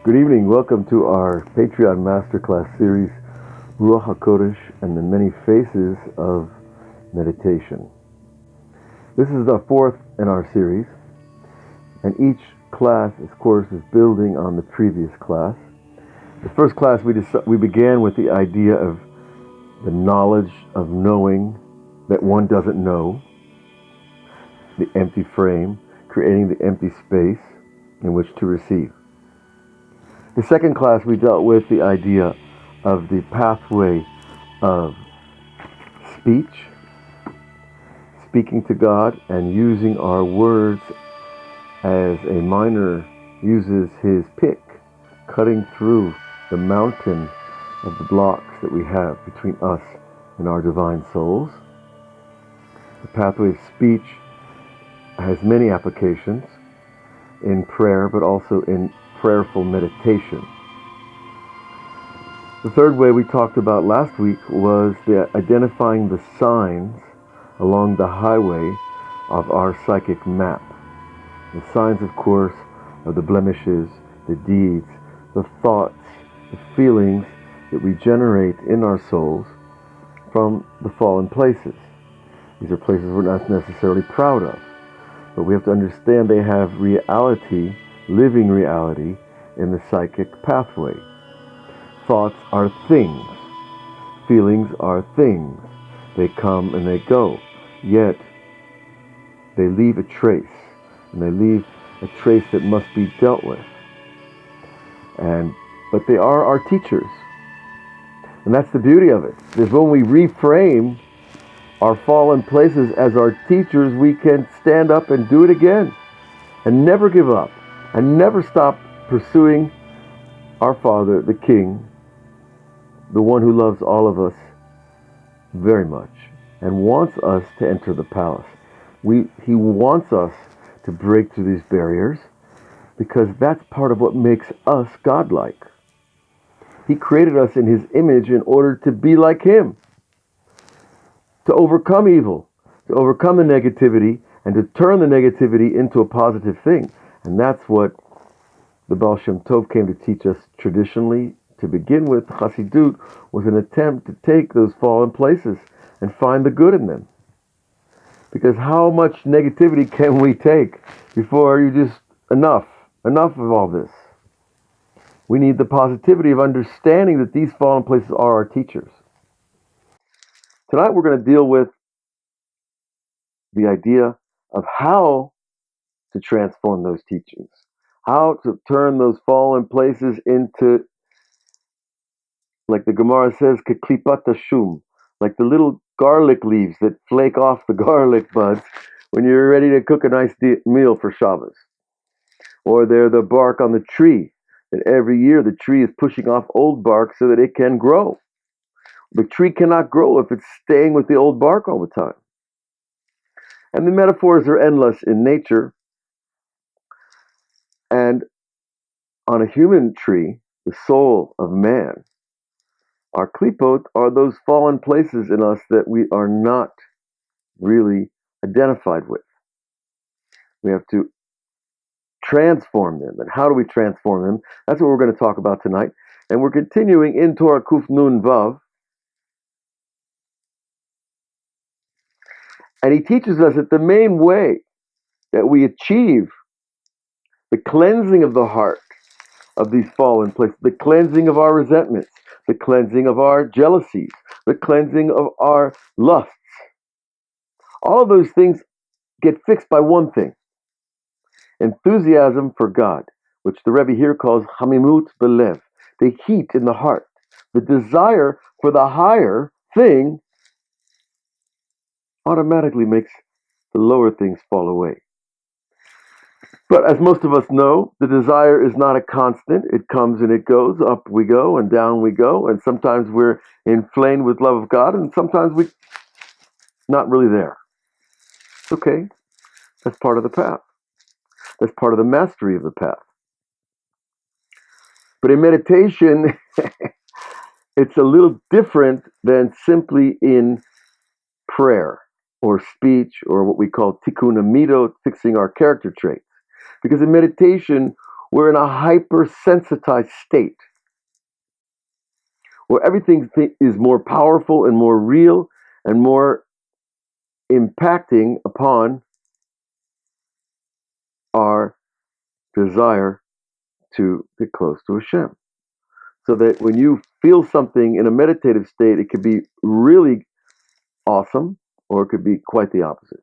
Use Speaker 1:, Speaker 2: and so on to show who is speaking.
Speaker 1: Good evening. Welcome to our Patreon Masterclass series, Ruach hakodesh and the Many Faces of Meditation. This is the fourth in our series, and each class, of course, is building on the previous class. The first class we began with the idea of the knowledge of knowing that one doesn't know, the empty frame, creating the empty space in which to receive. The second class, we dealt with the idea of the pathway of speech, speaking to God, and using our words as a miner uses his pick, cutting through the mountain of the blocks that we have between us and our divine souls. The pathway of speech has many applications in prayer, but also in prayerful meditation. The third way we talked about last week was identifying the signs along the highway of our psychic map. The signs, of course, are the blemishes, the deeds, the thoughts, the feelings that we generate in our souls from the fallen places. These are places we're not necessarily proud of, but we have to understand they have reality, living reality, in the psychic pathway. Thoughts are things. Feelings are things. They come and they go. Yet, they leave a trace. And they leave a trace that must be dealt with. But they are our teachers. And that's the beauty of it. Is when we reframe our fallen places as our teachers, we can stand up and do it again. And never give up. And never stop pursuing our Father, the King, the one who loves all of us very much and wants us to enter the palace. He wants us to break through these barriers because that's part of what makes us godlike. He created us in His image in order to be like Him, to overcome evil, to overcome the negativity, and to turn the negativity into a positive thing. And that's what the Baal Shem Tov came to teach us traditionally. To begin with, Chassidut was an attempt to take those fallen places and find the good in them. Because how much negativity can we take before you just, enough of all this? We need the positivity of understanding that these fallen places are our teachers. Tonight we're going to deal with the idea of how to transform those teachings. How to turn those fallen places into, like the Gemara says, keklipat shum, like the little garlic leaves that flake off the garlic buds when you're ready to cook a nice meal for Shabbos. Or they're the bark on the tree, that every year the tree is pushing off old bark so that it can grow. The tree cannot grow if it's staying with the old bark all the time. And the metaphors are endless in nature. And on a human tree, the soul of man, our klipot are those fallen places in us that we are not really identified with. We have to transform them. And how do we transform them? That's what we're going to talk about tonight. And we're continuing in Torah Kuf Nun Vav. And he teaches us that the main way that we achieve the cleansing of the heart of these fallen places, the cleansing of our resentments, the cleansing of our jealousies, the cleansing of our lusts, all of those things get fixed by one thing: enthusiasm for God, which the Rebbe here calls hamimut belev, the heat in the heart, the desire for the higher thing automatically makes the lower things fall away. But as most of us know, the desire is not a constant. It comes and it goes. Up we go and down we go. And sometimes we're inflamed with love of God, and sometimes we're not really there. It's okay. That's part of the path. That's part of the mastery of the path. But in meditation, it's a little different than simply in prayer or speech or what we call tikkun amidot, fixing our character traits. Because in meditation, We're in a hypersensitized state where everything is more powerful and more real and more impacting upon our desire to get close to Hashem. So that when you feel something in a meditative state, it could be really awesome, or it could be quite the opposite.